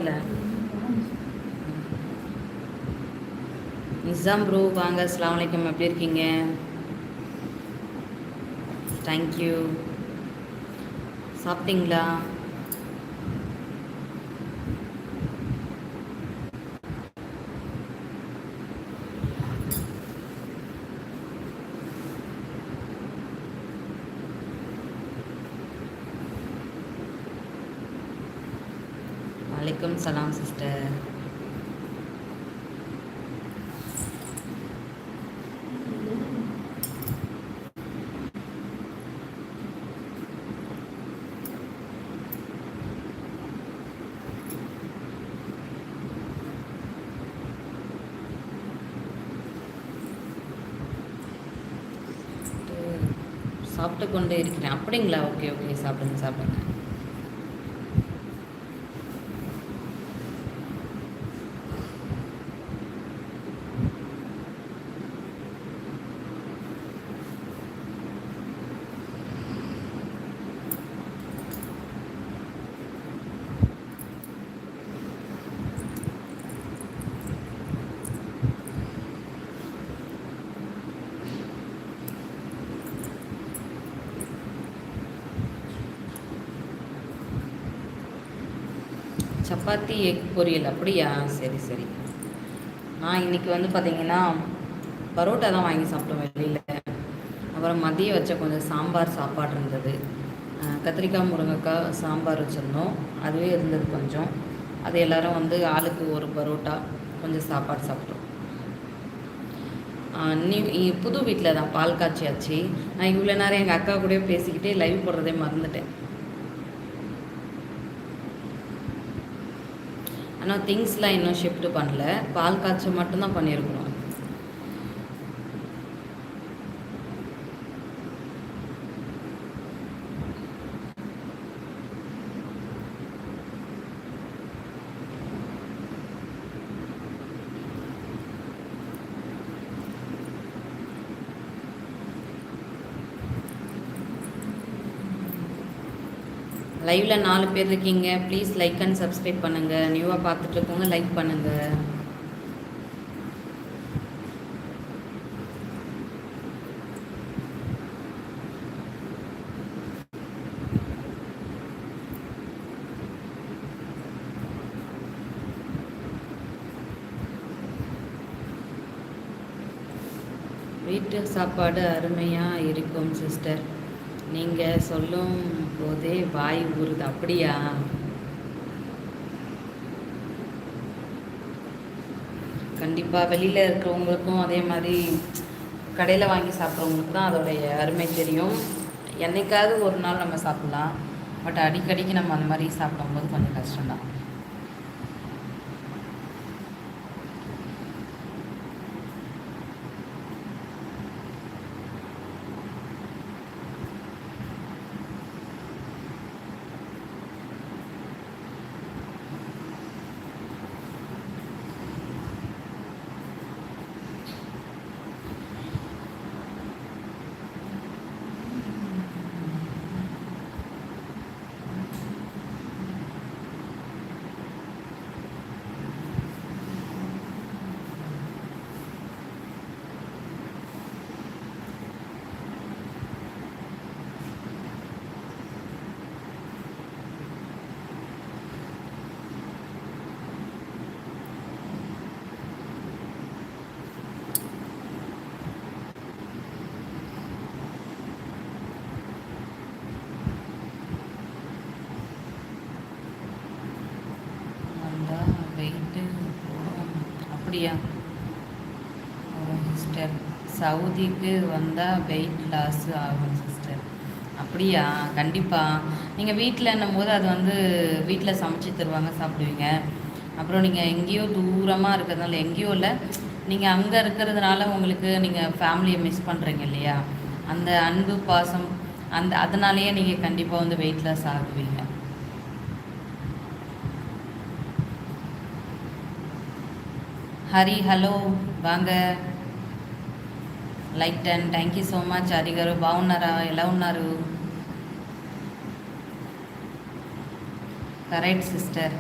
இல்லை நிசாம் ப்ரோ வாங்க. அஸ்ஸலாமு அலைக்கும். எப்படி இருக்கீங்க? தேங்க்யூ. சாப்பிட்டீங்களா? வலைக்கம் சலாம் சிஸ்டர். சாப்பிட்டு கொண்டே இருக்கிறேன். அப்படிங்களா? ஓகே ஓகே, சாப்பிடுங்க சாப்பிடுங்க. சப்பாத்தி எக் பொரியல். அப்படியா? சரி சரி. நான் இன்றைக்கி வந்து பார்த்திங்கன்னா பரோட்டா தான் வாங்கி சாப்பிட்டோம் வெளியில். அப்புறம் மதியம் வச்ச கொஞ்சம் சாம்பார் சாப்பாடு இருந்தது. கத்திரிக்காய் முருங்கைக்காய் சாம்பார் வச்சுருந்தோம். அதுவே இருந்தது கொஞ்சம். அது எல்லோரும் வந்து ஆளுக்கு ஒரு பரோட்டா கொஞ்சம் சாப்பாடு சாப்பிட்டோம். புது வீட்டில் தான் பால் காய்ச்சியாச்சு. நான் இவ்வளோ நேரம் எங்கள் அக்கா கூட பேசிக்கிட்டே லைவ் போடுறதே மறந்துட்டேன். ஆனால் திங்ஸ்லாம் இன்னும் ஷிஃப்ட் பண்ணல. பால் காய்ச்சல் மட்டும்தான் பண்ணியிருக்கிறோம். லைவில் 4 பேர் இருக்கீங்க. ப்ளீஸ் லைக் அண்ட் சப்ஸ்கிரைப் பண்ணுங்கள். நியூவாக பார்த்துட்டு இருக்கவங்க லைக் பண்ணுங்கள். வீட்டு சாப்பாடு அருமையாக இருக்கும் சிஸ்டர். நீங்கள் சொல்லும் போதே வாய் ஊறுது. அப்படியா? கண்டிப்பாக வெளியில் இருக்கிறவங்களுக்கும் அதே மாதிரி கடையில் வாங்கி சாப்பிட்றவங்களுக்கு தான் அதோடைய அருமை தெரியும். என்னைக்காவது ஒரு நாள் நம்ம சாப்பிட்லாம். பட் அடிக்கடிக்கு நம்ம அந்த மாதிரி சாப்பிடும்போது கொஞ்சம் கஷ்டம்தான். அப்படியா சிஸ்டர்? சவுதிக்கு வந்தால் வெயிட் லாஸ் ஆகும் சிஸ்டர். அப்படியா? கண்டிப்பாக. நீங்கள் வீட்டில்ன்னும் போது அது வந்து வீட்டில் சமைச்சு தருவாங்க, சாப்பிடுவீங்க. அப்புறம் நீங்கள் எங்கேயோ தூரமாக இருக்கிறதுனால, எங்கேயோ இல்லை, நீங்கள் அங்கே இருக்கிறதுனால உங்களுக்கு நீங்கள் ஃபேமிலியை மிஸ் பண்ணுறீங்க இல்லையா? அந்த அன்பு பாசம் அதனாலேயே நீங்கள் கண்டிப்பாக வந்து வெயிட் லாஸ் ஆகுவீங்க. హరి హలో వాంగ like 10. Thank you so much. Hari garu బాగున్నారా? ఎలా ఉన్నారు? Correct sister.